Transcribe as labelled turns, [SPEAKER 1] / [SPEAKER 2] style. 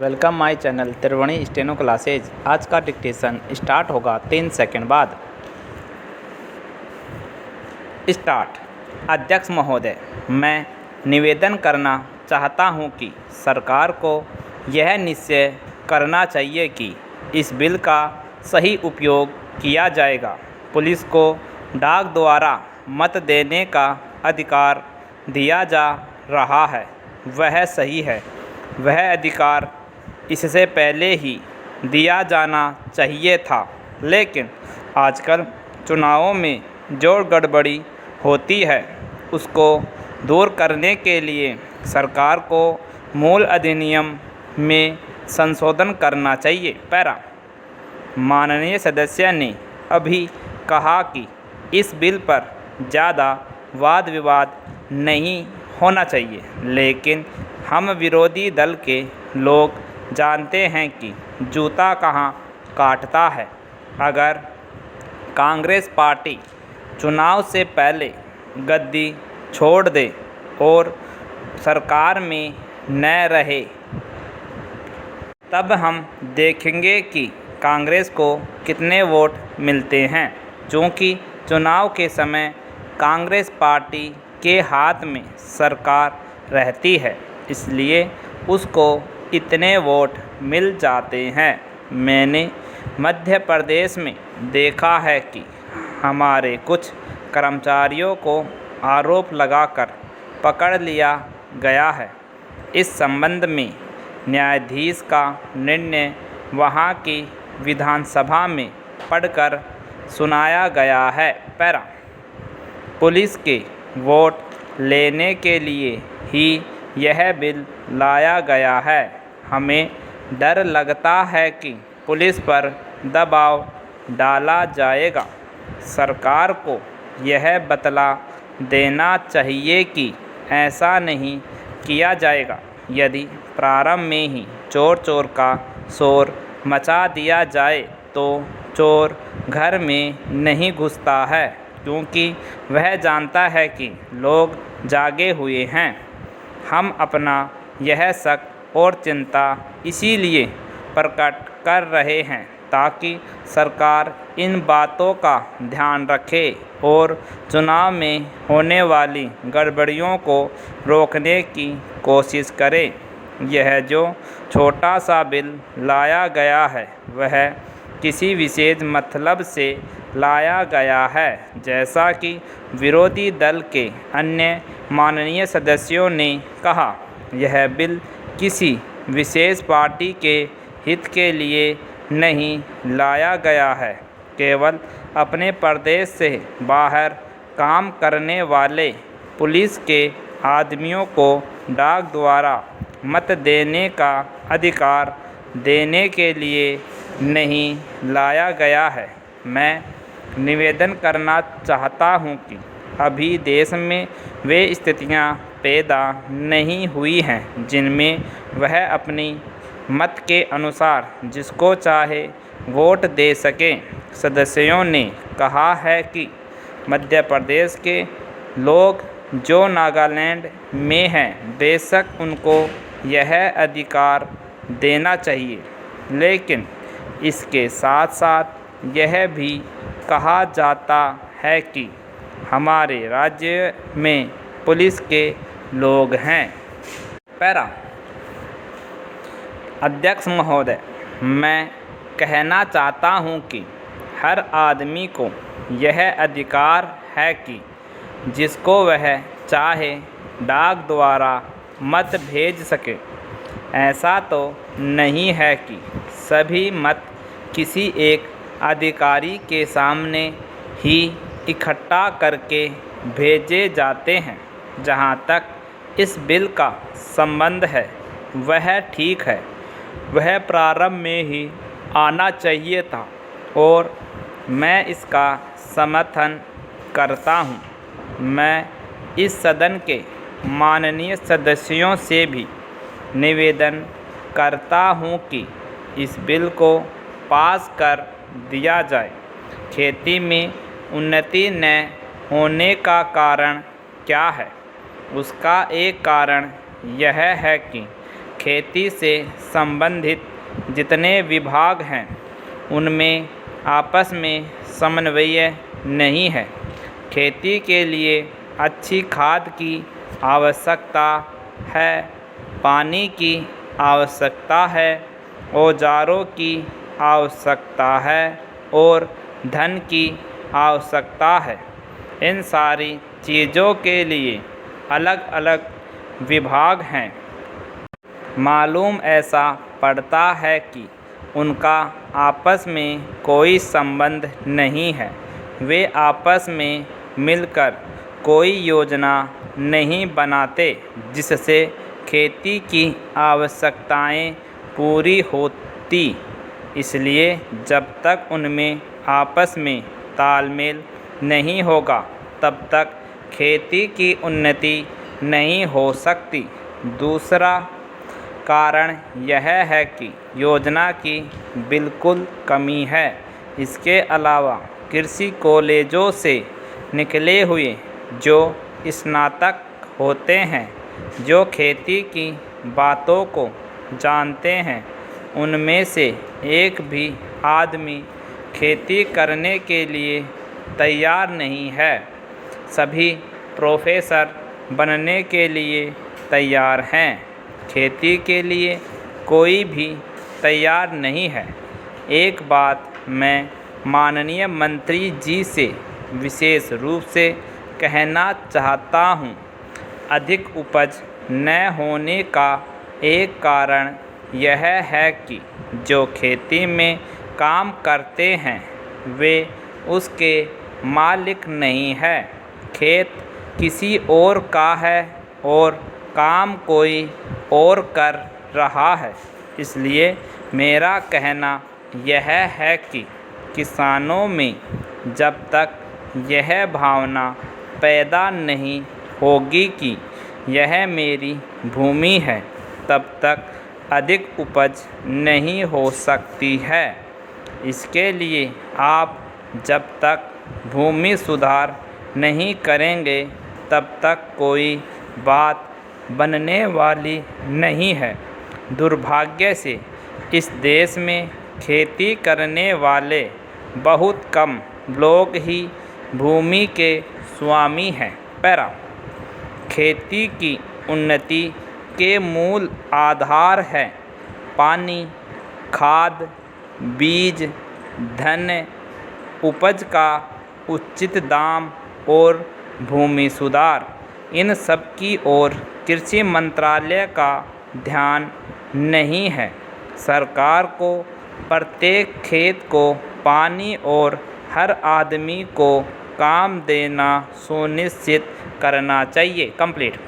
[SPEAKER 1] Welcome my channel Triveni steno classes. आज का dictation start होगा 3 सेकंड बाद। स्टार्ट। अध्यक्ष महोदय, मैं निवेदन करना चाहता हूं कि सरकार को यह निश्चय करना चाहिए कि इस बिल का सही उपयोग किया जाएगा। पुलिस को डाक द्वारा मत देने का अधिकार दिया जा रहा है, वह सही है। वह अधिकार इससे पहले ही दिया जाना चाहिए था, लेकिन आजकल चुनावों में जो गड़बड़ी होती है उसको दूर करने के लिए सरकार को मूल अधिनियम में संशोधन करना चाहिए। पैरा। माननीय सदस्य ने अभी कहा कि इस बिल पर ज़्यादा वाद विवाद नहीं होना चाहिए, लेकिन हम विरोधी दल के लोग जानते हैं कि जूता कहाँ काटता है। अगर कांग्रेस पार्टी चुनाव से पहले गद्दी छोड़ दे और सरकार में न रहे, तब हम देखेंगे कि कांग्रेस को कितने वोट मिलते हैं। चूँकि चुनाव के समय कांग्रेस पार्टी के हाथ में सरकार रहती है, इसलिए उसको इतने वोट मिल जाते हैं। मैंने मध्य प्रदेश में देखा है कि हमारे कुछ कर्मचारियों को आरोप लगाकर पकड़ लिया गया है। इस संबंध में न्यायाधीश का निर्णय वहां की विधानसभा में पढ़कर सुनाया गया है। पैरा। पुलिस के वोट लेने के लिए ही यह बिल लाया गया है। हमें डर लगता है कि पुलिस पर दबाव डाला जाएगा। सरकार को यह बतला देना चाहिए कि ऐसा नहीं किया जाएगा। यदि प्रारंभ में ही चोर चोर का शोर मचा दिया जाए तो चोर घर में नहीं घुसता है, क्योंकि वह जानता है कि लोग जागे हुए हैं। हम अपना यह शक और चिंता इसीलिए प्रकट कर रहे हैं ताकि सरकार इन बातों का ध्यान रखे और चुनाव में होने वाली गड़बड़ियों को रोकने की कोशिश करे। यह जो छोटा सा बिल लाया गया है वह किसी विशेष मतलब से लाया गया है। जैसा कि विरोधी दल के अन्य माननीय सदस्यों ने कहा, यह बिल किसी विशेष पार्टी के हित के लिए नहीं लाया गया है। केवल अपने प्रदेश से बाहर काम करने वाले पुलिस के आदमियों को डाक द्वारा मत देने का अधिकार देने के लिए नहीं लाया गया है। मैं निवेदन करना चाहता हूं कि अभी देश में वे स्थितियां पैदा नहीं हुई हैं जिनमें वह अपनी मत के अनुसार जिसको चाहे वोट दे सके। सदस्यों ने कहा है कि मध्य प्रदेश के लोग जो नागालैंड में हैं, बेशक उनको यह अधिकार देना चाहिए, लेकिन इसके साथ साथ यह भी कहा जाता है कि हमारे राज्य में पुलिस के लोग हैं। पैरा। अध्यक्ष महोदय, मैं कहना चाहता हूं कि हर आदमी को यह अधिकार है कि जिसको वह चाहे डाक द्वारा मत भेज सके। ऐसा तो नहीं है कि सभी मत किसी एक अधिकारी के सामने ही इकट्ठा करके भेजे जाते हैं। जहां तक इस बिल का संबंध है वह ठीक है, वह प्रारंभ में ही आना चाहिए था और मैं इसका समर्थन करता हूं। मैं इस सदन के माननीय सदस्यों से भी निवेदन करता हूं कि इस बिल को पास कर दिया जाए। खेती में उन्नति न होने का कारण क्या है? उसका एक कारण यह है कि खेती से संबंधित जितने विभाग हैं उनमें आपस में समन्वय नहीं है। खेती के लिए अच्छी खाद की आवश्यकता है, पानी की आवश्यकता है, औजारों की आवश्यकता है और धन की आवश्यकता है। इन सारी चीज़ों के लिए अलग अलग विभाग हैं। मालूम ऐसा पड़ता है कि उनका आपस में कोई संबंध नहीं है। वे आपस में मिलकर कोई योजना नहीं बनाते जिससे खेती की आवश्यकताएं पूरी होती। इसलिए जब तक उनमें आपस में तालमेल नहीं होगा तब तक खेती की उन्नति नहीं हो सकती। दूसरा कारण यह है कि योजना की बिल्कुल कमी है। इसके अलावा कृषि कॉलेजों से निकले हुए जो स्नातक होते हैं, जो खेती की बातों को जानते हैं, उनमें से एक भी आदमी खेती करने के लिए तैयार नहीं है। सभी प्रोफेसर बनने के लिए तैयार हैं, खेती के लिए कोई भी तैयार नहीं है। एक बात मैं माननीय मंत्री जी से विशेष रूप से कहना चाहता हूँ। अधिक उपज न होने का एक कारण यह है कि जो खेती में काम करते हैं वे उसके मालिक नहीं है। खेत किसी और का है और काम कोई और कर रहा है। इसलिए मेरा कहना यह है कि किसानों में जब तक यह भावना पैदा नहीं होगी कि यह मेरी भूमि है, तब तक अधिक उपज नहीं हो सकती है। इसके लिए आप जब तक भूमि सुधार नहीं करेंगे तब तक कोई बात बनने वाली नहीं है। दुर्भाग्य से इस देश में खेती करने वाले बहुत कम लोग ही भूमि के स्वामी हैं। पैरा खेती की उन्नति के मूल आधार है पानी, खाद, बीज, धन, उपज का उचित दाम और भूमि सुधार। इन सब की ओर कृषि मंत्रालय का ध्यान नहीं है। सरकार को प्रत्येक खेत को पानी और हर आदमी को काम देना सुनिश्चित करना चाहिए। कंप्लीट।